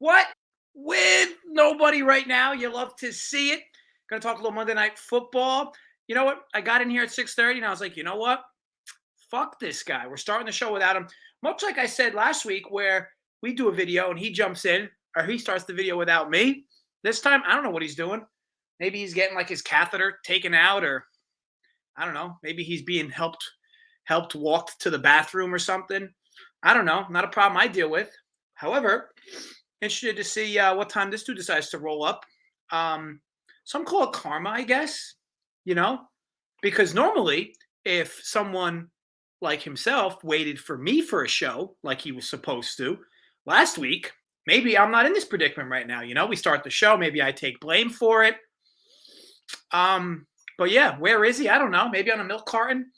What? With nobody right now. You love to see it. Gonna talk a little Monday Night Football. You know what? I got in here at 6:30 and I was like, you know what? Fuck this guy. We're starting the show without him. Much like I said last week, where we do a video and he jumps in, or he starts the video without me. This time, I don't know what he's doing. Maybe he's getting like his catheter taken out, or I don't know. Maybe he's being helped walked to the bathroom or something. I don't know. Not a problem I deal with. However, interested to see what time this dude decides to roll up. Some call it karma, I guess. You know, because normally if someone like himself waited for me for a show like he was supposed to last week, maybe I'm not in this predicament right now. You know, we start the show, maybe I take blame for it. But yeah, where is he? I don't know. Maybe on a milk carton.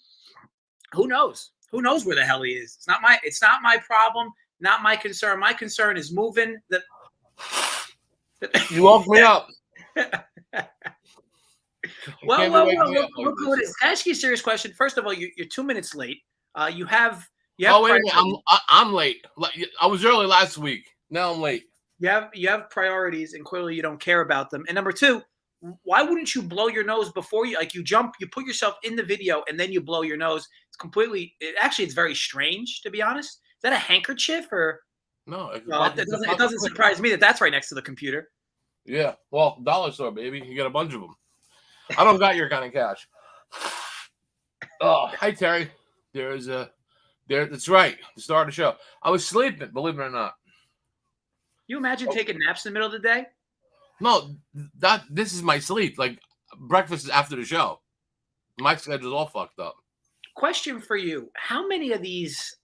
Who knows? Who knows where the hell he is? It's not my problem, not my concern. My concern is moving the You woke me up. Well, look at this. Can I ask you a serious question? First of all, you're 2 minutes late. You have oh, wait a minute. I'm late. I was early last week. Now I'm late. You have priorities, and clearly you don't care about them. And number two, why wouldn't you blow your nose before you jump? You put yourself in the video, and then you blow your nose. It's very strange, to be honest. Is that a handkerchief or? No, it doesn't surprise me that that's right next to the computer. Yeah, well, dollar store, baby. You get a bunch of them. I don't got your kind of cash. Oh, hi, Terry. That's right. The start of the show. I was sleeping, believe it or not. You imagine taking naps in the middle of the day? No, this is my sleep. Like, breakfast is after the show. My schedule's all fucked up. Question for you. How many of these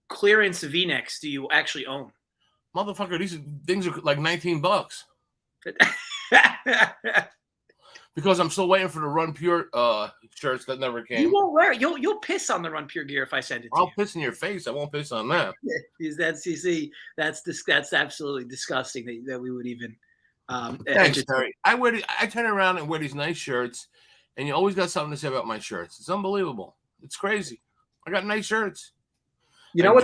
clearance V-necks do you actually own? Motherfucker, these things are like $19. Because I'm still waiting for the Run Pure shirts that never came. You won't wear it. You'll piss on the Run Pure gear if I send it to you. I'll piss in your face. I won't piss on that. That's absolutely disgusting that we would even. Thanks, Terry. I turn around and wear these nice shirts, and you always got something to say about my shirts. It's unbelievable. It's crazy. I got nice shirts. You know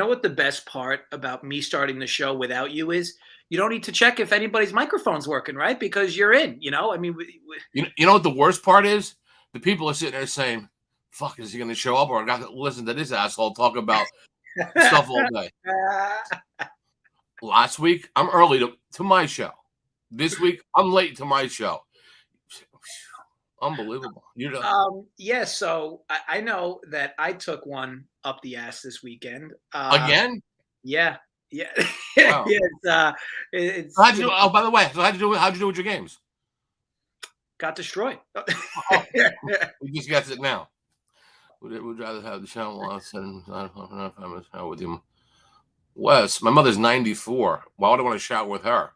what the best part about me starting the show without you is? You don't need to check if anybody's microphone's working, right? Because you're in, you know? I mean, you know what the worst part is? The people are sitting there saying, fuck, is he going to show up? Or I got to listen to this asshole talk about stuff all day. Last week, I'm early to my show. This week, I'm late to my show. Unbelievable. Yeah, so I know that I took one up the ass this weekend. Again? Yeah. Wow. It's how'd you do? Oh, by the way, so how'd you do with your games? Got destroyed. We just got it now. Would rather have the show with you. Wes, my mother's 94. Why would I want to shout with her?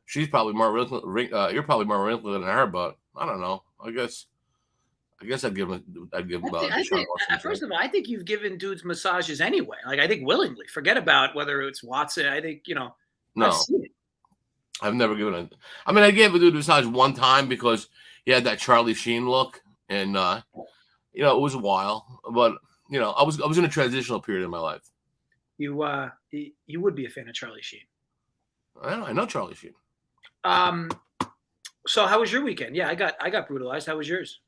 She's probably more you're probably more wrinkly than her, but I don't know. I guess I'd give first of all, I think you've given dudes massages anyway. Like, I think willingly. Forget about whether it's Watson. I think, no. I've never given it. I mean, I gave a dude a massage one time because he had that Charlie Sheen look, and it was a while. But I was in a transitional period in my life. You would be a fan of Charlie Sheen. I know Charlie Sheen. So how was your weekend? Yeah, I got brutalized. How was yours?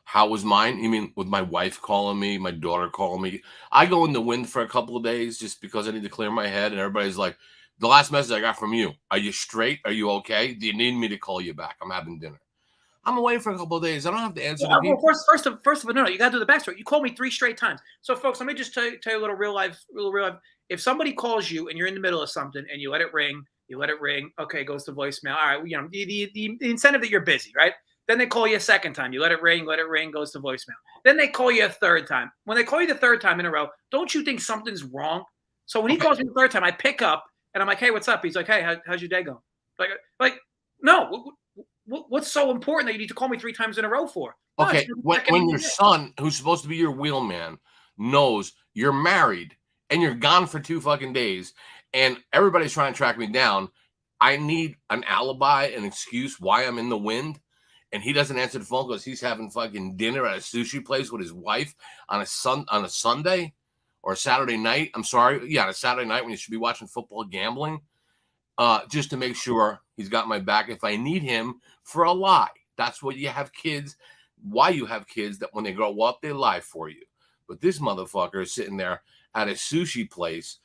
How was mine? You mean with my wife calling me, my daughter calling me? I go in the wind for a couple of days just because I need to clear my head. And everybody's like, the last message I got from you, are you straight? Are you okay? Do you need me to call you back? I'm having dinner. I'm away for a couple of days. I don't have to answer the people. First of all, no, you got to do the backstory. You called me 3 straight times. So, folks, let me just tell you a little real life. If somebody calls you and you're in the middle of something and you let it ring, okay, goes to voicemail. All right, the incentive that you're busy, right? Then they call you a second time. You let it ring, goes to voicemail. Then they call you a third time. When they call you the third time in a row, don't you think something's wrong? So when he calls me the third time, I pick up and I'm like, hey, what's up? He's like, hey, how's your day going? Like, no, what's so important that you need to call me 3 times in a row for? Okay, when your son, who's supposed to be your wheelman, knows you're married and you're gone for 2 fucking days and everybody's trying to track me down, I need an alibi, an excuse why I'm in the wind. And he doesn't answer the phone because he's having fucking dinner at a sushi place with his wife on a Sunday, or a Saturday night. I'm sorry. Yeah, on a Saturday night when you should be watching football, gambling, just to make sure he's got my back if I need him for a lie. That's what you have kids. Why you have kids that when they grow up, they lie for you. But this motherfucker is sitting there at a sushi place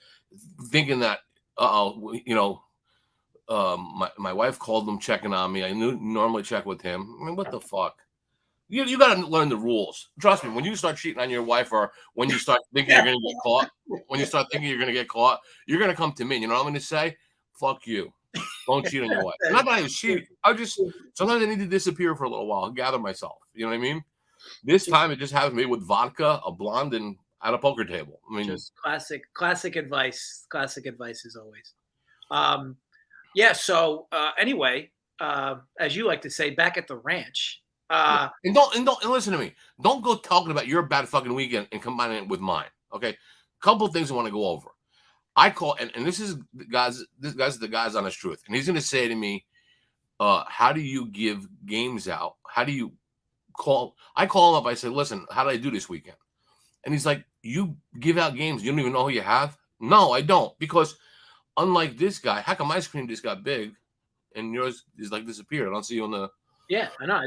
thinking that, my wife called him checking on me. I normally check with him. I mean, what the fuck? You got to learn the rules. Trust me, when you start cheating on your wife or when you start thinking you're going to get caught, you're going to come to me. You know what I'm going to say? Fuck you. Don't cheat on your wife. Not that I was cheating. Sometimes I need to disappear for a little while, gather myself. You know what I mean? This time it just happened to me with vodka, a blonde, and at a poker table. I mean, just classic advice. Classic advice as always. Yeah. So anyway, as you like to say, back at the ranch. And don't listen to me. Don't go talking about your bad fucking weekend and combining it with mine. Okay, couple of things I want to go over. I call and this is the guy's the guy's honest truth, and he's going to say to me, "How do you give games out? How do you call?" I call him up. I say, "Listen, how did I do this weekend?" And he's like, "You give out games. You don't even know who you have." No, I don't, because unlike this guy, how come my screen just got big and yours is like disappeared? I don't see you on the. Yeah, I know.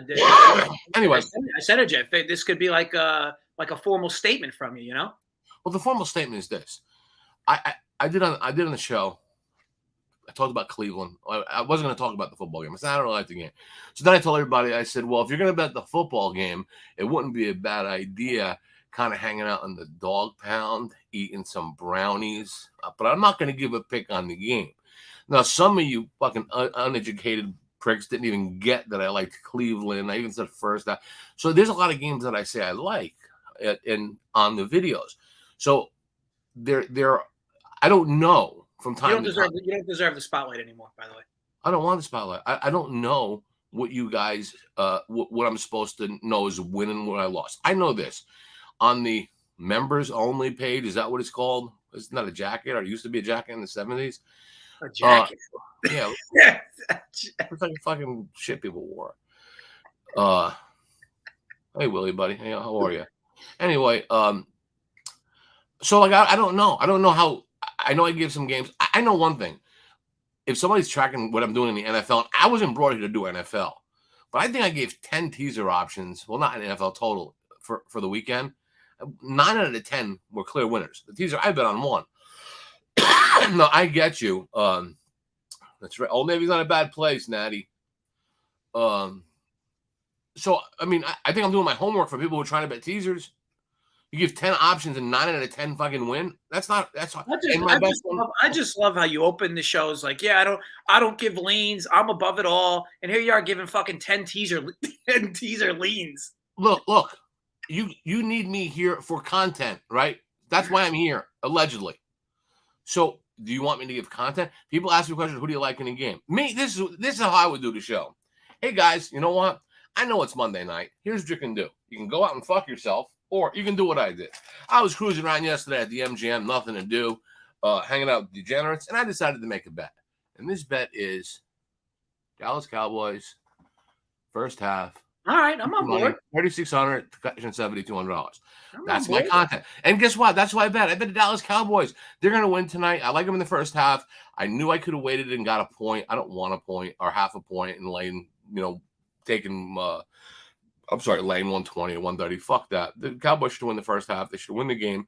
Anyway, I said it, Jeff. This could be like a formal statement from you, you know? Well, the formal statement is this. I did on the show. I talked about Cleveland. I wasn't going to talk about the football game. I said I don't really like the game. So then I told everybody. I said, well, if you're going to bet the football game, it wouldn't be a bad idea kind of hanging out in the dog pound, eating some brownies. But I'm not going to give a pick on the game. Now, some of you fucking uneducated pricks didn't even get that I liked Cleveland. I even said first. So there's a lot of games that I say I like on the videos. So I don't know from time to time. You don't deserve the spotlight anymore, by the way. I don't want the spotlight. I don't know what you guys, what I'm supposed to know is winning what I lost. I know this. On the members only page, is that what it's called? It's not a jacket, or it used to be a jacket in the 70s. A jacket. Yeah. It's like fucking shit people wore. Hey, Willie, buddy. Hey, how are you? Anyway, so like I don't know. I don't know how. I know I give some games. I know one thing. If somebody's tracking what I'm doing in the NFL, and I wasn't brought here to do NFL, but I think I gave 10 teaser options. Well, not an NFL total for the weekend. 9 out of the 10 were clear winners. The teaser I bet on one. No, I get you. That's right. Old Navy's not a bad place, Natty. So I mean, I think I'm doing my homework for people who are trying to bet teasers. You give 10 options and 9 out of 10 fucking win. That's not. I just love how you open the shows like, yeah, I don't give leans. I'm above it all, and here you are giving fucking 10 teaser leans. Look. You need me here for content, right? That's why I'm here, allegedly. So, do you want me to give content? People ask me questions. Who do you like in the game? Me. This is how I would do the show. Hey guys, you know what? I know it's Monday night. Here's what you can do. You can go out and fuck yourself, or you can do what I did. I was cruising around yesterday at the MGM, nothing to do, hanging out with degenerates, and I decided to make a bet. And this bet is Dallas Cowboys, first half. All right, I'm on board. $3,600 to $7,200. That's my content. And guess what? That's why I bet. I bet the Dallas Cowboys. They're going to win tonight. I like them in the first half. I knew I could have waited and got a point. I don't want a point or half a point and laying, taking, laying 120 or 130. Fuck that. The Cowboys should win the first half. They should win the game.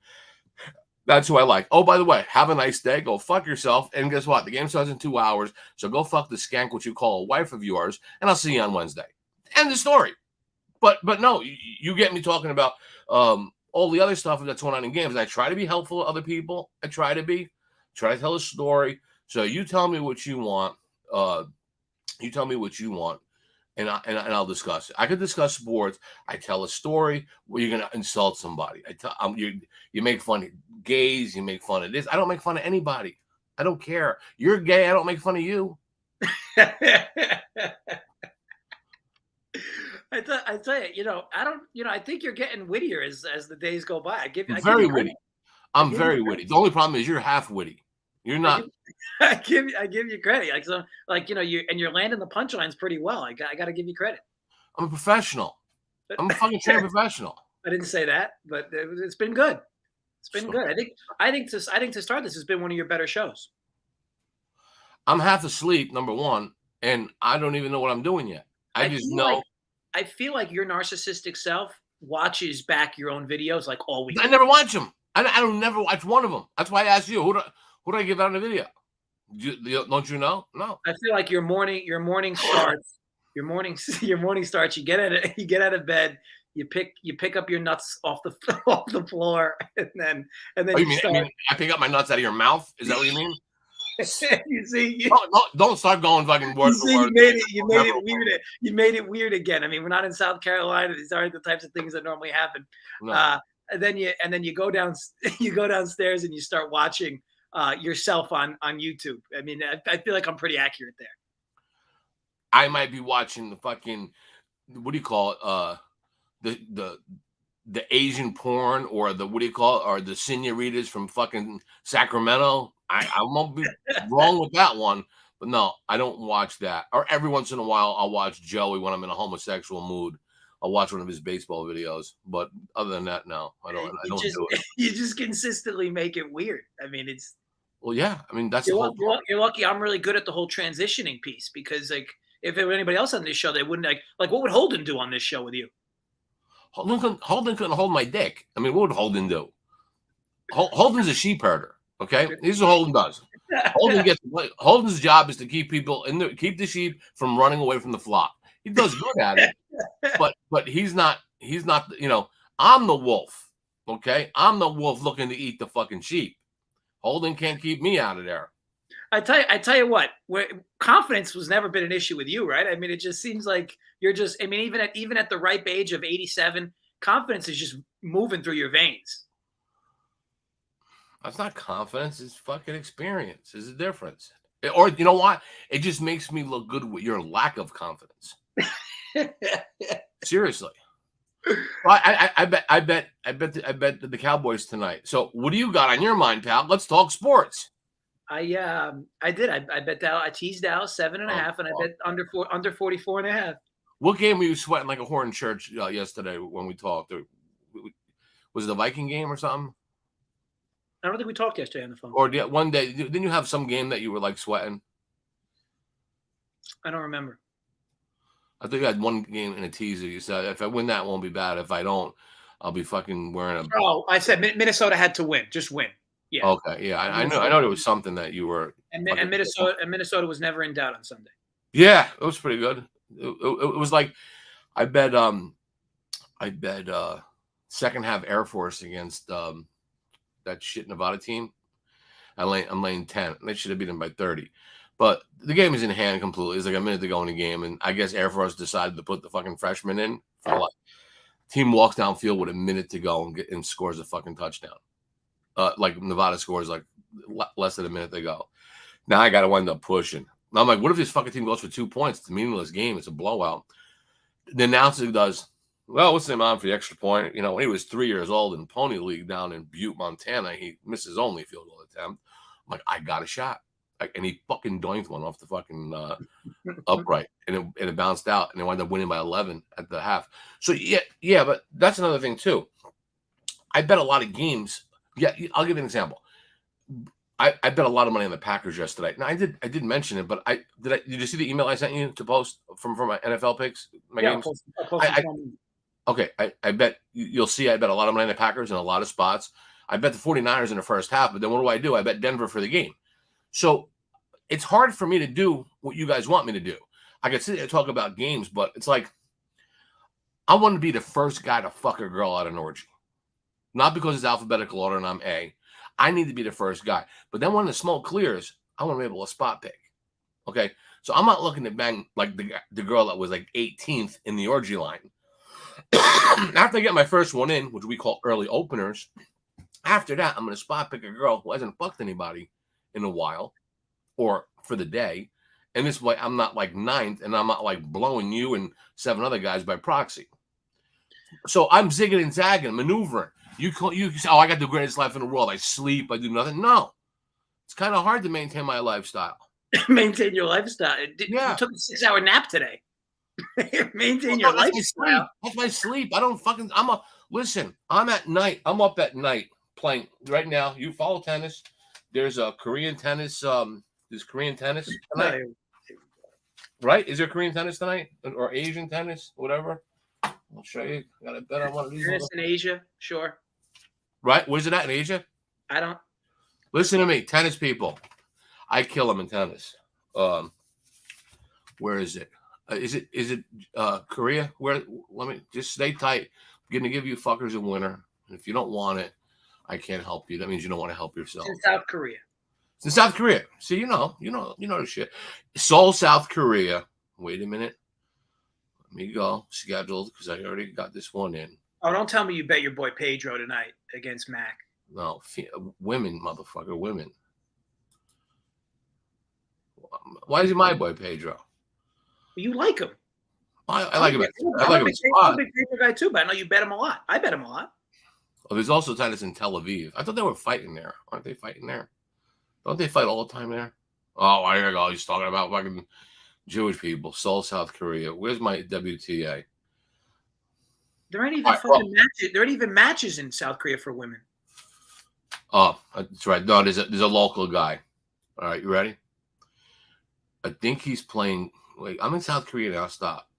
That's who I like. Oh, by the way, have a nice day. Go fuck yourself. And guess what? The game starts in 2 hours. So go fuck the skank, what you call a wife of yours. And I'll see you on Wednesday. End the story. But no, you get me talking about all the other stuff that's going on in games. And I try to be helpful to other people. I try to tell a story. So you tell me what you want. And I'll discuss it. I could discuss sports. I tell a story where you're gonna insult somebody. You make fun of gays. You make fun of this. I don't make fun of anybody. I don't care. You're gay. I don't make fun of you. I tell you, I think you're getting wittier as the days go by. Very witty. I'm very witty. The only problem is you're half witty. You're not. I give you credit. You're landing the punchlines pretty well. I got to give you credit. I'm a professional. I'm a fucking trained professional. I didn't say that, but it's been good. It's been So good. I think to start, this has been one of your better shows. I'm half asleep, number one, and I don't even know what I'm doing yet. I I just feel like know I feel like your narcissistic self watches back your own videos like all I weekend. never watch them. I don't never watch one of them. That's why I asked you who do I give out on the video? Don't you know? No. I feel like your morning starts. Your morning starts. You get out of bed. You pick up your nuts off the off the floor, and then Oh, you I start. mean I pick up my nuts out of your mouth? Is that what you mean? You see, Don't start going fucking you word for see, you word. made it. You made Never it will. weird. You made it weird again. I mean, we're not in South Carolina. These aren't the types of things that normally happen. No. And then you go down. You go downstairs and you start watching yourself on YouTube. I mean, I feel like I'm pretty accurate there. I might be watching the fucking what do you call it? The Asian porn or the what do you call it? Or the senoritas from fucking Sacramento. I won't be wrong with that one, but no, I don't watch that. Or every once in a while, I'll watch Joey when I'm in a homosexual mood. I'll watch one of his baseball videos, but other than that, no, I don't. I You don't just do it. you just consistently make it weird. I mean, it's Well, yeah, I mean that's the you're, whole. you're lucky. I'm really good at the whole transitioning piece because like if it were anybody else on this show, they wouldn't like what would Holden do on this show with you? Holden couldn't hold my dick. I mean, what would Holden do? Holden's a sheep herder. Okay, this is what Holden does. Holden's job is to keep people keep the sheep from running away from the flock. He does good at it, but he's not. He's not. I'm the wolf. Okay, I'm the wolf looking to eat the fucking sheep. Holden can't keep me out of there. I tell you what, confidence was never been an issue with you, right? I mean, it just seems like you're just. I mean, even at the ripe age of 87, confidence is just moving through your veins. That's not confidence. It's fucking experience. There's a difference. Or you know what? It just makes me look good with your lack of confidence. Seriously. Well, I bet the Cowboys tonight. So what do you got on your mind, pal? Let's talk sports. I did. I bet Dallas. I teased Dallas 7.5, and I bet under 44.5. What game were you sweating like a whore in church yesterday when we talked? Was it the Viking game or something? I don't think we talked yesterday on the phone. Or one day, didn't you have some game that you were like sweating? I don't remember. I think you had one game in a teaser. You said, if I win that, it won't be bad. If I don't, I'll be fucking wearing a. Oh, I said Minnesota had to win. Just win. Yeah. Okay. Yeah. I know there was something that you were. And Minnesota was never in doubt on Sunday. Yeah. It was pretty good. It was like, I bet second half Air Force against that shit Nevada team. I'm laying 10. They should have beat them by 30. But the game is in hand completely. It's like a minute to go in the game. And I guess Air Force decided to put the fucking freshman in. Team walks downfield with a minute to go and scores a fucking touchdown. Like Nevada scores like less than a minute to go. Now I got to wind up pushing. Now I'm like, what if this fucking team goes for 2 points? It's a meaningless game. It's a blowout. The announcer does, well, what's the amount for the extra point? When he was 3 years old in Pony League down in Butte, Montana, he missed his only field goal attempt. I'm like, I got a shot. And he fucking doinked one off the fucking upright, and it bounced out, and they wound up winning by 11 at the half. So yeah, but that's another thing too. I bet a lot of games. Yeah, I'll give you an example. I bet a lot of money on the Packers yesterday. Now I did mention it, but did you see the email I sent you to post from my NFL picks? Games? Okay, I bet you'll see. I bet a lot of money on the Packers in a lot of spots. I bet the 49ers in the first half, but then what do? I bet Denver for the game. So it's hard for me to do what you guys want me to do. I could sit there and talk about games, but it's like I want to be the first guy to fuck a girl at an orgy. Not because it's alphabetical order and I'm A. I need to be the first guy. But then when the smoke clears, I want to be able to spot pick. Okay? So I'm not looking to bang like the girl that was like 18th in the orgy line. After I get my first one in, which we call early openers, after that, I'm going to spot pick a girl who hasn't fucked anybody in a while or for the day. And this way I'm not like ninth and I'm not like blowing you and 7 other guys by proxy. So I'm zigging and zagging, maneuvering. You say, oh, I got the greatest life in the world. I sleep, I do nothing. No. It's kind of hard to maintain my lifestyle. Maintain your lifestyle. You took a 6-hour nap today. Maintain your lifestyle. That's my sleep. I don't fucking listen, I'm at night. I'm up at night playing right now. You follow tennis. There's a Korean tennis. There's Korean tennis tonight, right? Is there Korean tennis tonight or Asian tennis, whatever? I'll show you. Got to bet on one of these. Tennis in Asia, sure. Right? Where's it at in Asia? I don't. Listen to me, tennis people. I kill them in tennis. Where is it? Is it Korea? Where? Let me just stay tight. I'm gonna give you fuckers a winner. And if you don't want it, I can't help you. That means you don't want to help yourself. It's in South Korea. It's in South Korea. See, you know the shit. Seoul, South Korea. Wait a minute. Let me go. Scheduled because I already got this one in. Oh, don't tell me you bet your boy Pedro tonight against Mac. No, women, motherfucker, women. Why is he my boy Pedro? You like him. I like him. I like him. I'm a big Pedro guy too, but I know you bet him a lot. I bet him a lot. Oh, there's also tennis in Tel Aviv. I thought they were fighting there. Aren't they fighting there? Don't they fight all the time there? Oh, I gotta go. He's talking about fucking Jewish people. Seoul, South Korea. Where's my WTA? There ain't even matches. There ain't even matches in South Korea for women. Oh, that's right. No, there's a local guy. All right, you ready? I think he's playing. Wait, I'm in South Korea now. Stop.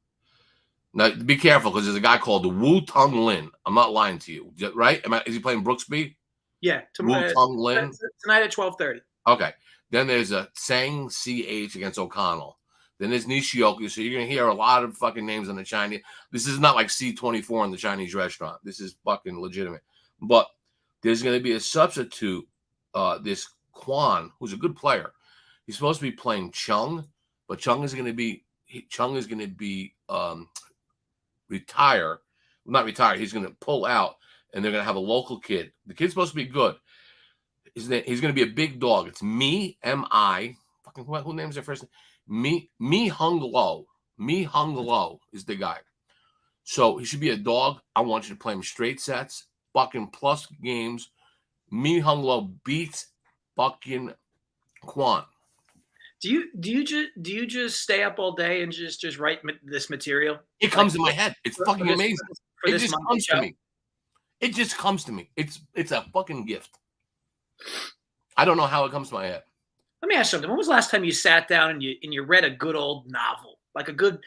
Now, be careful because there's a guy called Woo Tung Lin. I'm not lying to you, right? Is he playing Brooksby? Yeah, Woo Tung Lin tonight at 12:30. Okay. Then there's a Sang CH against O'Connell. Then there's Nishioka. So you're gonna hear a lot of fucking names on the Chinese. This is not like C24 in the Chinese restaurant. This is fucking legitimate. But there's gonna be a substitute. This Quan, who's a good player. He's supposed to be playing Chung, but Chung is gonna be retire. Not retire. He's gonna pull out, and they're gonna have a local kid. The kid's supposed to be good. He's going to be a big dog. It's M-I. Fucking who names their first name? Mi Hung Lo. Mi Hung Lo is the guy. So he should be a dog. I want you to play him straight sets, fucking plus games. Mi Hung Lo beats fucking Quan. Do you just stay up all day and just write this material? It comes in my head. It's fucking amazing. It just comes to me. It just comes to me. It's a fucking gift. I don't know how it comes to my head. Let me ask you something. When was the last time you sat down and you read a good old novel, like a good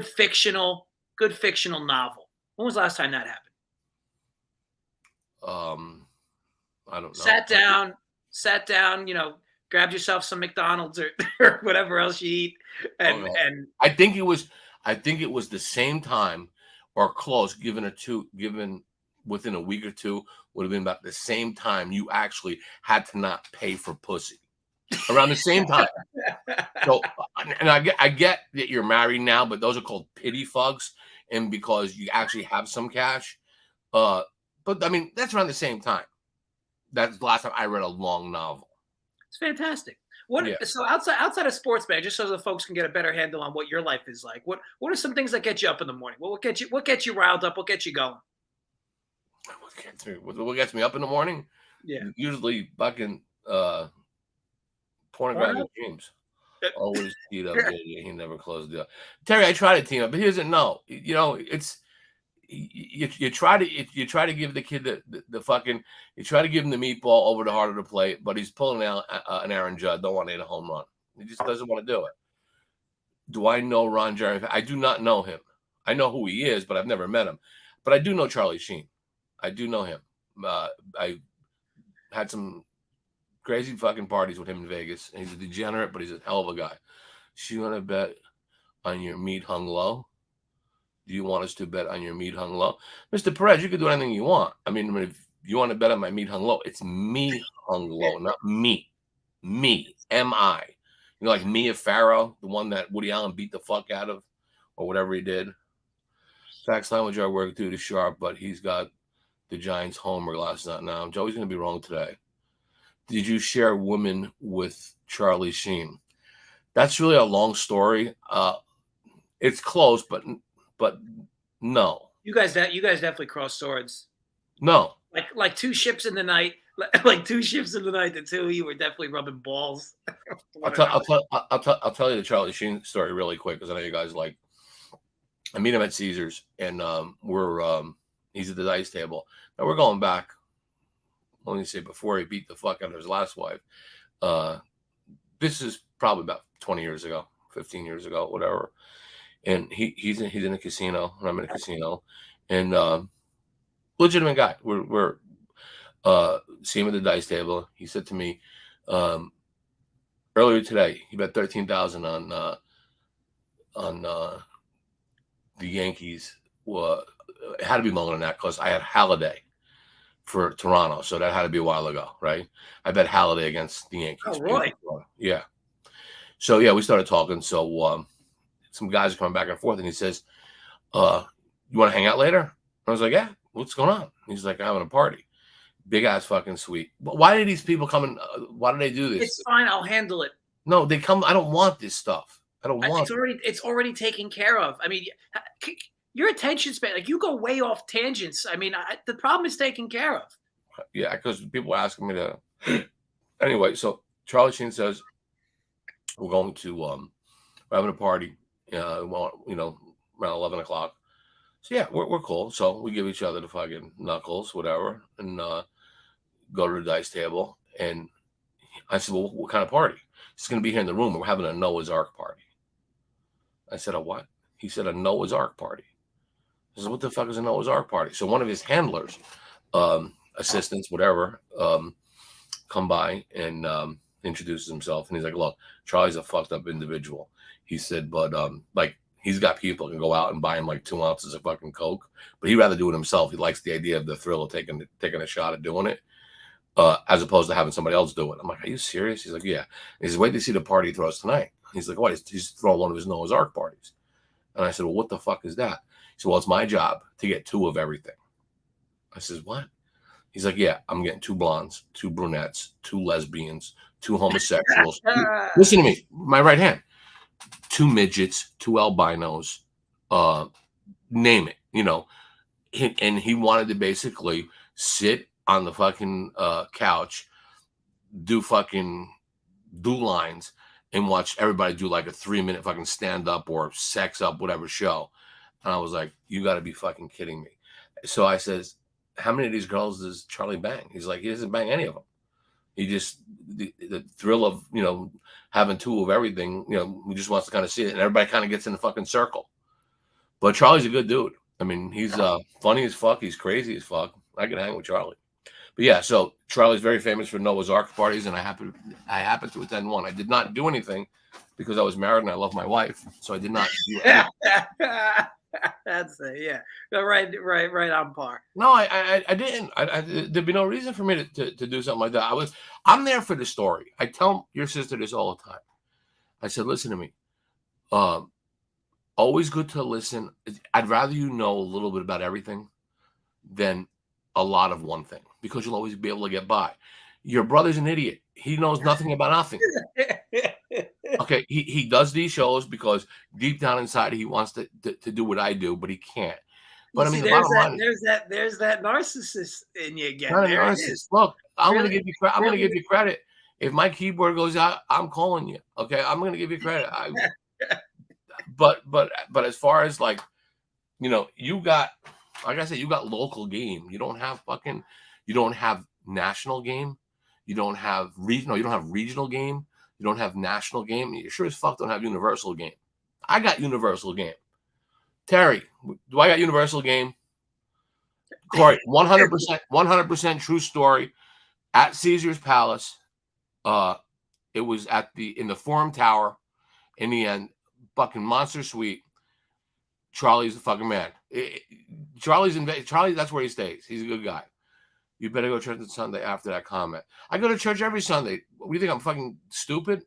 fictional novel? When was the last time that happened? I don't know. Sat down. Grabbed yourself some McDonald's or whatever else you eat, and I think it was the same time or close. Given within a week or two, would have been about the same time you actually had to not pay for pussy. Around the same time. So, and I get that you're married now, but those are called pity fucks, and because you actually have some cash. But I mean, that's around the same time. That's the last time I read a long novel. It's fantastic. So outside of sports, man, just so the folks can get a better handle on what your life is like. What are some things that get you up in the morning? What gets you riled up? What gets you going? What gets me up in the morning? Yeah. Usually fucking pornographic dreams. Always teed up. He never closed the door. Terry, I try to team up, but he doesn't know. It's you try to give the kid the fucking, you try to give him the meatball over the heart of the plate, but he's pulling out an Aaron Judd. Don't want to hit a home run. He just doesn't want to do it. Do I know Ron Jeremy? I do not know him. I know who he is, but I've never met him. But I do know Charlie Sheen. I do know him. I had some crazy fucking parties with him in Vegas. And he's a degenerate, but he's a hell of a guy. So you want to bet on your meat hung low? Do you want us to bet on your meat hung low? Mr. Perez, you can do anything you want. I mean, if you want to bet on my meat hung low, it's me hung low, not me. Me. M-I. Like Mia Farrow, the one that Woody Allen beat the fuck out of, or whatever he did. Facts line with Joe work through the sharp, but he's got the Giants homer last night now. Joey's going to be wrong today. Did you share women with Charlie Sheen? That's really a long story. It's close, but no. You guys definitely crossed swords. No. Like two ships in the night. Like 2 ships in the night. The two of you were definitely rubbing balls. I'll tell you the Charlie Sheen story really quick because I know you guys like. I meet him at Caesars, and he's at the dice table. Now we're going back let me say, before he beat the fuck out of his last wife. This is probably about 20 years ago, 15 years ago, whatever. And he's in a casino, and I'm in a casino, and legitimate guy. We're see him at the dice table. He said to me earlier today, he bet 13,000 on the Yankees. It had to be longer than that because I had Halladay for Toronto, so that had to be a while ago, right? I bet Halladay against the Yankees. Oh, really? Yeah. So yeah, we started talking. So some guys are coming back and forth, and he says, "You want to hang out later?" I was like, "Yeah, what's going on?" He's like, "I'm having a party, big ass fucking suite." But why did these people come in? Why do they do this? It's fine. I'll handle it. No, they come. I don't want this stuff. I don't want. It's already taken care of. I mean, your attention span, like you go way off tangents. I mean, the problem is taken care of. Yeah, because people are asking me to. Anyway, so Charlie Sheen says we're going to we're having a party. Around 11 o'clock. So yeah, we're cool. So we give each other the fucking knuckles, whatever, and go to the dice table. And I said, "Well, what kind of party?" He's going to be here in the room. We're having a Noah's Ark party. I said, "A what?" He said, "A Noah's Ark party." I said, "What the fuck is a Noah's Ark party?" So one of his handlers, assistants, whatever, come by and introduces himself. And he's like, "Look, Charlie's a fucked up individual." He said, "But like he's got people who can go out and buy him like 2 ounces of fucking Coke, but he'd rather do it himself. He likes the idea of the thrill of taking a shot at doing it, as opposed to having somebody else do it." I'm like, "Are you serious?" He's like, "Yeah." He says, "Wait to see the party he throws tonight." He's like, "What?" He's throwing one of his Noah's Ark parties. And I said, "Well, what the fuck is that?" He said, "Well, it's my job to get 2 of everything." I says, "What?" He's like, "Yeah, I'm getting 2 blondes, 2 brunettes, 2 lesbians, 2 homosexuals." Listen to me, my right hand. 2 midgets, 2 albinos, name it, and he wanted to basically sit on the fucking couch, do lines, and watch everybody do like a 3-minute fucking stand up or sex up, whatever show. And I was like, "You got to be fucking kidding me." So I says, "How many of these girls does Charlie bang?" He's like, "He doesn't bang any of them. He just the thrill of having 2 of everything. He just wants to kind of see it, and everybody kind of gets in the fucking circle." But Charlie's a good dude. I mean, he's funny as fuck. He's crazy as fuck. I can hang with Charlie. But yeah, so Charlie's very famous for Noah's Ark parties, and I happened to attend one. I did not do anything because I was married and I love my wife, so I did not do anything. That's it. Yeah, right on par. No, I didn't. There'd be no reason for me to do something like that. I'm there for the story. I tell your sister this all the time. I said, "Listen to me. Always good to listen. I'd rather you know a little bit about everything than a lot of one thing, because you'll always be able to get by. Your brother's an idiot. He knows nothing about nothing." Okay, he does these shows because deep down inside he wants to do what I do, but he can't. But I mean, there's that narcissist in you again. Not a narcissist. Look, I'm going to give you credit. If my keyboard goes out, I'm calling you. Okay, I'm going to give you credit. But as far as you got, like I said, you got local game. You don't have national game. You don't have regional game. You don't have national game. You sure as fuck don't have universal game. I got universal game. Terry, do I got universal game? Corey, 100% true story. At Caesar's Palace, it was in the Forum Tower. In the end, fucking monster suite. Charlie's the fucking man. Charlie, that's where he stays. He's a good guy. You better go to church on Sunday after that comment. I go to church every Sunday. What do you think? I'm fucking stupid?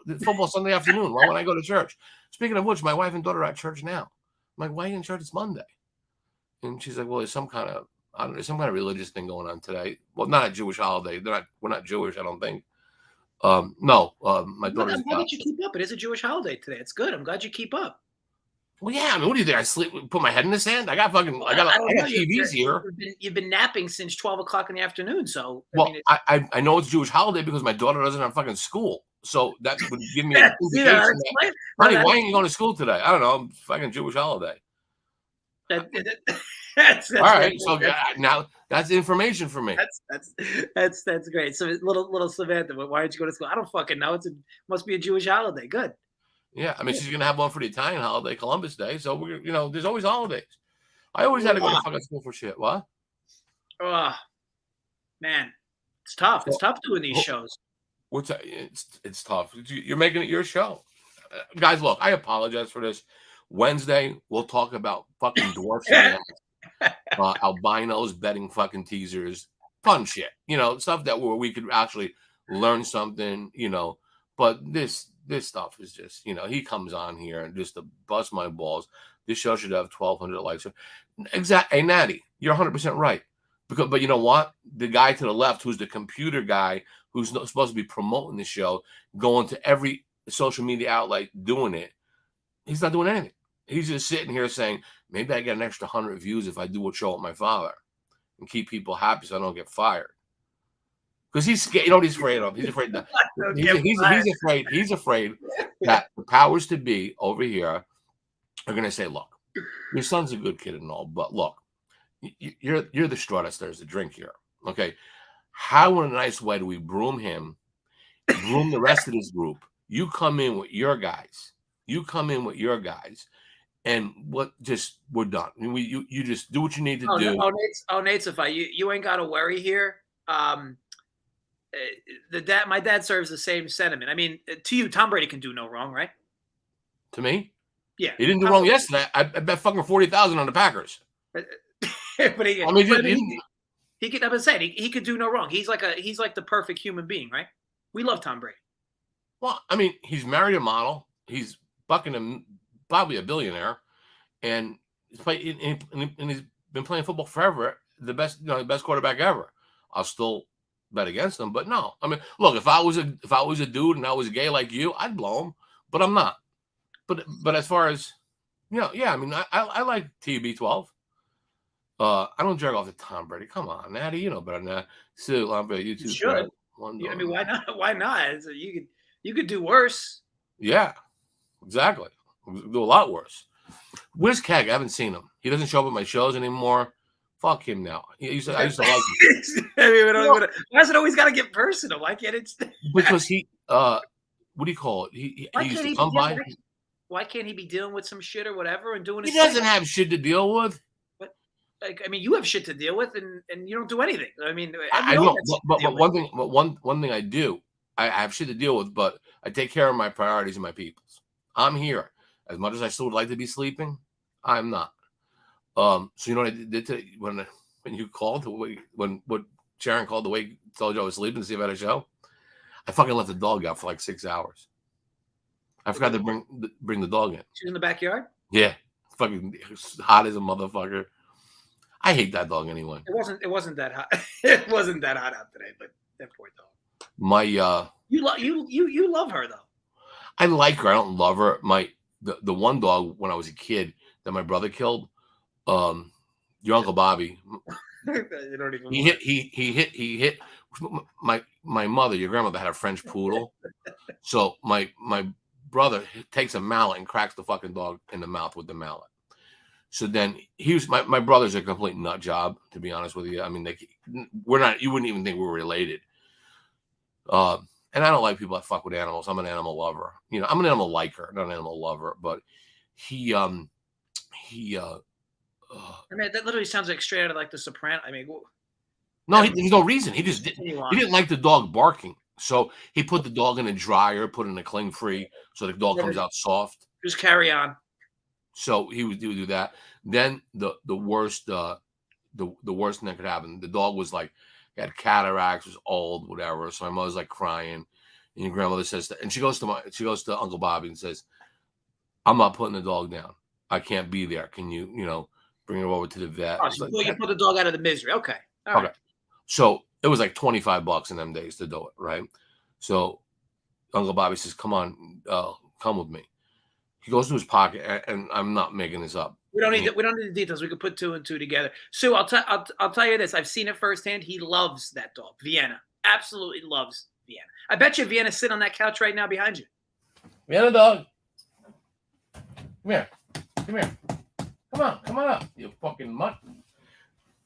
It's football Sunday afternoon. Why would I go to church? Speaking of which, my wife and daughter are at church now. I'm like, "Why are you in church? It's Monday." And she's like, "Well, there's some kind of religious thing going on today. Well, not a Jewish holiday. We're not Jewish, I don't think." No, my daughter's. I'm glad that you keep up. It is a Jewish holiday today. It's good. I'm glad you keep up. Well, yeah. I mean, what do you think? I sleep, put my head in the sand. I got TVs here. You've been napping since 12 o'clock in the afternoon. So, I know it's a Jewish holiday because my daughter doesn't have fucking school. So that would give me an indication. Honey, why ain't you going to school today? I don't know. Fucking Jewish holiday. That's All right. right. So now that's information for me. That's great. So little Samantha, why didn't you go to school? I don't fucking know. Must be a Jewish holiday. Good. Yeah. I mean, she's gonna have one for the Italian holiday, Columbus Day. So there's always holidays. I always had to go to fucking school for shit. What? Oh man, it's tough. It's tough doing these shows. What's that? It's tough. You're making it your show, guys. Look, I apologize for this. Wednesday, we'll talk about fucking dwarfs, albinos, betting fucking teasers, fun shit. Stuff that where we could actually learn something. But this stuff is just he comes on here and just to bust my balls. This show should have 1,200 likes. Exactly. Hey, Natty, you're 100% right. But you know what? The guy to the left, who's the computer guy, who's supposed to be promoting the show, going to every social media outlet doing it, he's not doing anything. He's just sitting here saying, maybe I get an extra 100 views if I do a show with my father and keep people happy so I don't get fired. Because he's scared. You know what he's afraid of? He's afraid that he's afraid that the powers to be over here are going to say, look, your son's a good kid and all, but look, you're the straw that stirs the drink here. Okay. How in a nice way do we broom him, broom the rest of this group? You come in with your guys. And we're done. You just do what you need to do. Nate, you ain't got to worry here. My dad serves the same sentiment. I mean, to you, Tom Brady can do no wrong, right? To me? Yeah. He didn't do wrong yesterday. I bet fucking 40,000 on the Packers. But he could. I'm saying he could do no wrong. He's like the perfect human being, right? We love Tom Brady. Well, I mean, he's married a model. He's fucking probably a billionaire, and he's been playing football forever. The best quarterback ever. I'll still bet against him, but no. I mean, look, if I was a dude and I was gay like you, I'd blow him, but I'm not. But as far as yeah, I mean, I like TB12. I don't jerk off to Tom Brady. Come on, Natty, you know better than that. So I'm you too. Should. I mean, why not? Why not? So you could do worse. Yeah, exactly. Do a lot worse. Where's Keg? I haven't seen him. He doesn't show up at my shows anymore. Fuck him now. I used to like him. I mean, why does it always got to get personal? Why can't it? Because he, what do you call it? He used to come by. Why can't he be dealing with some shit or whatever and doing? He doesn't have shit to deal with. I mean, you have shit to deal with, and you don't do anything. I mean, I know, but one thing I do, I have shit to deal with, but I take care of my priorities and my peoples. I'm here. As much as I still would like to be sleeping, I'm not. So you know what I did today when you called when Sharon called the way told you I was sleeping to see if I had a show? I fucking left the dog out for like 6 hours. I forgot to bring the dog in. She's in the backyard? Yeah. Fucking hot as a motherfucker. I hate that dog anyway. It wasn't that hot. It wasn't that hot out today, but that poor dog. You love her though. I like her. I don't love her. The one dog when I was a kid that my brother killed, your Uncle Bobby. You don't even he hit my mother, your grandmother had a French poodle. So my brother takes a mallet and cracks the fucking dog in the mouth with the mallet. So then my brother's a complete nut job, to be honest with you. I mean, we're not, you wouldn't even think we're related. And I don't like people that fuck with animals. I'm an animal lover. I'm an animal liker, not an animal lover, but I mean, that literally sounds like straight out of like The Sopranos. I mean, no, there's no reason. He didn't like the dog barking. So he put the dog in a dryer, put it in a cling free so the dog comes out soft. Just carry on. So he would do that. Then the worst thing that could happen. The dog was like, had cataracts, was old, whatever. So my mother's like crying, and your grandmother says that, and she goes to Uncle Bobby and says, "I'm not putting the dog down. I can't be there. Can you, bring her over to the vet?" Oh, so you put the dog out of the misery. Okay. All right. So it was like $25 in them days to do it, right? So Uncle Bobby says, "Come on, come with me." He goes to his pocket, and I'm not making this up. We don't need the details. We could put 2 and 2 together. Sue, I'll tell you this. I've seen it firsthand. He loves that dog, Vienna. Absolutely loves Vienna. I bet you Vienna's sitting on that couch right now behind you. Vienna dog. Come here. Come on up, you fucking mutt.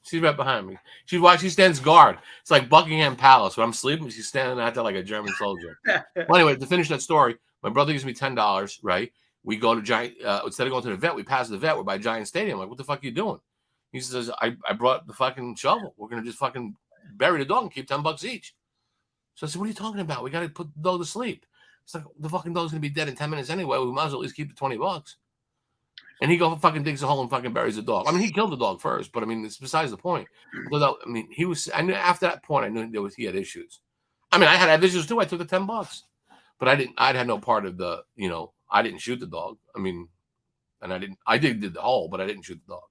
She's right behind me. She stands guard. It's like Buckingham Palace. When I'm sleeping, she's standing out there like a German soldier. Well, anyway, to finish that story, my brother gives me $10, right? We go to Giant, instead of going to the vet, we pass the vet. We're by Giant Stadium. I'm like, what the fuck are you doing? He says, I brought the fucking shovel. We're going to just fucking bury the dog and keep $10 each. So I said, what are you talking about? We got to put the dog to sleep. It's like, the fucking dog's going to be dead in 10 minutes anyway. We might as well at least keep the $20. And he fucking digs a hole and fucking buries the dog. I mean, he killed the dog first, but I mean, it's besides the point. I mean, I knew after that point, I knew he had issues. I mean, I had issues too. I took the $10, but I had no part of the, I didn't shoot the dog. I mean, and I did the hole, but I didn't shoot the dog.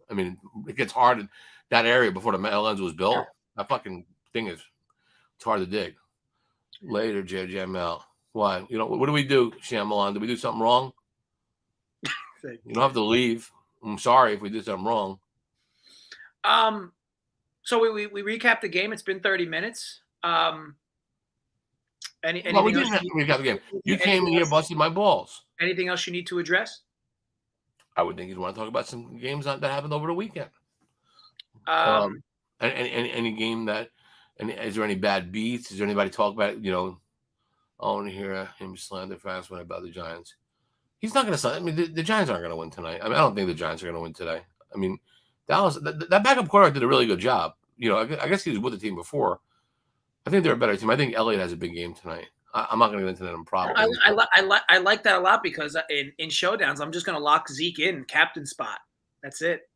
I mean, it gets hard in that area before the lens was built. That fucking thing it's hard to dig. Later, JJ, I'm out. Why? What do we do, Shyamalan? Did we do something wrong? You don't have to leave. I'm sorry if we did something wrong. So we recapped the game. It's been 30 minutes. We didn't have to recap the game. You came in here busting my balls. Anything else you need to address? I would think you'd want to talk about some games that happened over the weekend. Any game that, and is there any bad beats? Is there anybody talk about, I want to hear him slander Factsman about the Giants. He's not going to. I mean, the Giants aren't going to win tonight. I mean, I don't think the Giants are going to win today. I mean, Dallas, that backup quarterback did a really good job. I guess he was with the team before. I think they're a better team. I think Elliott has a big game tonight. I'm not going to get into that in problem. I like that a lot because in showdowns, I'm just going to lock Zeke in captain spot. That's it.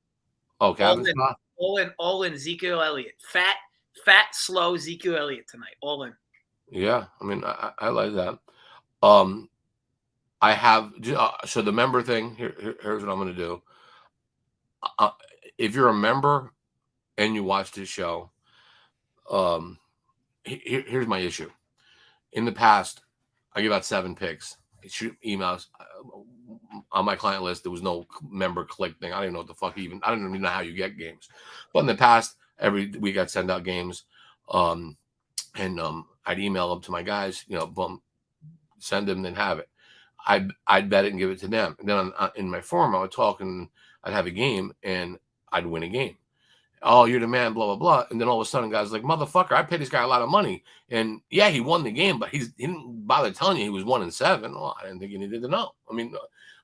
Oh, captain spot. All in Ezekiel Elliott. Fat, slow Ezekiel Elliott tonight. All in. Yeah, I mean, I like that. I have so the member thing. Here's what I'm going to do. If you're a member and you watch this show, here's my issue. In the past, I give out 7 picks. I shoot emails on my client list. There was no member click thing. I don't even know what the fuck I don't even know how you get games. But in the past, every week I'd send out games, and I'd email them to my guys. Boom, send them, then have it. I'd bet it and give it to them. And then in my forum, I would talk and I'd have a game and I'd win a game. Oh, you're the man, blah, blah, blah. And then all of a sudden, guys like, motherfucker, I paid this guy a lot of money. And yeah, he won the game, but he didn't bother telling you he was 1-7. Well, I didn't think you needed to know. I mean,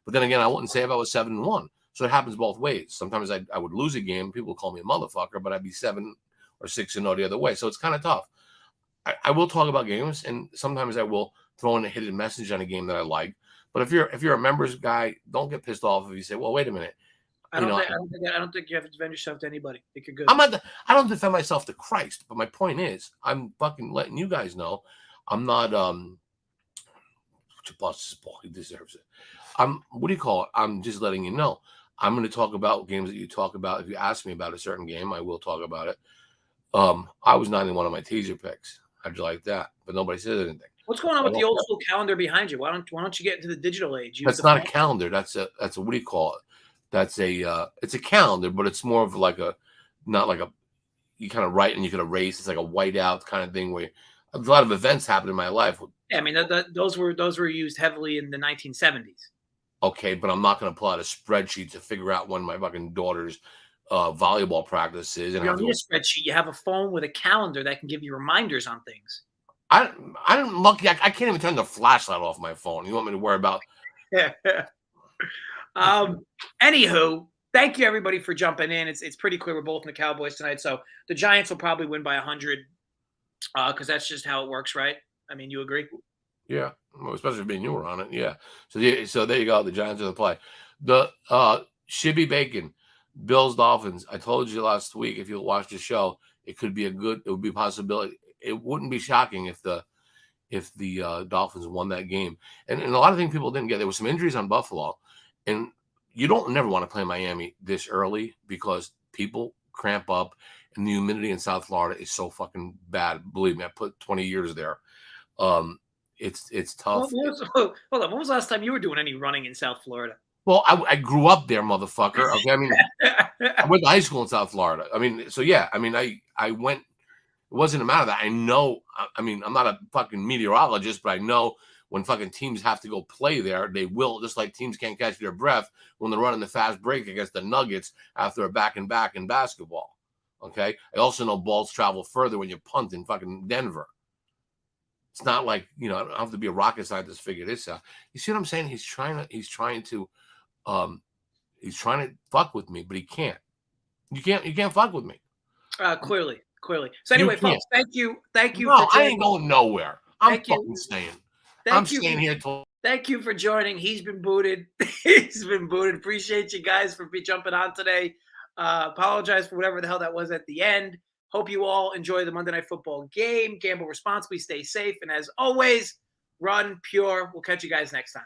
but then again, I wouldn't say if I was 7-1. So it happens both ways. Sometimes I would lose a game. People would call me a motherfucker, but I'd be 7 or 6-0 the other way. So it's kind of tough. I will talk about games, and sometimes I will throw in a hidden message on a game that I like. But if you're a members guy, don't get pissed off if you say, well, wait a minute. I don't think you have to defend yourself to anybody. I think you're good. I don't defend myself to Christ, but my point is, I'm fucking letting you guys know, I'm not your boss is ball. He deserves it. What do you call it? I'm just letting you know. I'm going to talk about games that you talk about. If you ask me about a certain game, I will talk about it. I was not in one of my teaser picks. How'd you like that? But nobody said anything. What's going on with the old school calendar behind you? Why don't you get into the digital age? That's not a calendar. That's a what do you call it? That's it's a calendar, but it's more of like not like you kind of write and you can erase. It's like a whiteout kind of thing where a lot of events happened in my life. Yeah, I mean those were used heavily in the 1970s. Okay, but I'm not going to pull out a spreadsheet to figure out when my fucking daughter's volleyball practice is. And you don't need a spreadsheet. You have a phone with a calendar that can give you reminders on things. I'm lucky. I can't even turn the flashlight off my phone. You want me to worry about? Anywho, thank you everybody for jumping in. It's pretty clear we're both in the Cowboys tonight. So the Giants will probably win by 100 because that's just how it works, right? I mean, you agree? Yeah, especially being you were on it. Yeah. So there you go. The Giants are the play. The Shibby Bacon, Bills Dolphins. I told you last week if you watch the show, it would be a possibility. It wouldn't be shocking if the Dolphins won that game. And a lot of things people didn't get. There were some injuries on Buffalo, and you don't never want to play Miami this early because people cramp up, and the humidity in South Florida is so fucking bad. Believe me, I put 20 years there. It's tough. Hold on. When was the last time you were doing any running in South Florida? Well, I grew up there, motherfucker. Okay, I mean, I went to high school in South Florida. I mean, so yeah, I mean, I went. It wasn't a matter of that. I know. I mean, I'm not a fucking meteorologist, but I know when fucking teams have to go play there, they will. Just like teams can't catch their breath when they're running the fast break against the Nuggets after a back and back in basketball. Okay. I also know balls travel further when you punt in fucking Denver. It's not like, I don't have to be a rocket scientist to figure this out. You see what I'm saying? He's trying to fuck with me, but he can't. You can't fuck with me. Clearly. So anyway, folks, thank you No, for I joining. ain't going nowhere. I'm Thank you. fucking staying. Thank you. Staying here till. Thank you for joining. He's been booted. Appreciate you guys for jumping on today. Apologize for whatever the hell that was at the end. Hope you all enjoy the Monday Night Football game. Gamble responsibly, stay safe, and as always, run pure. We'll catch you guys next time.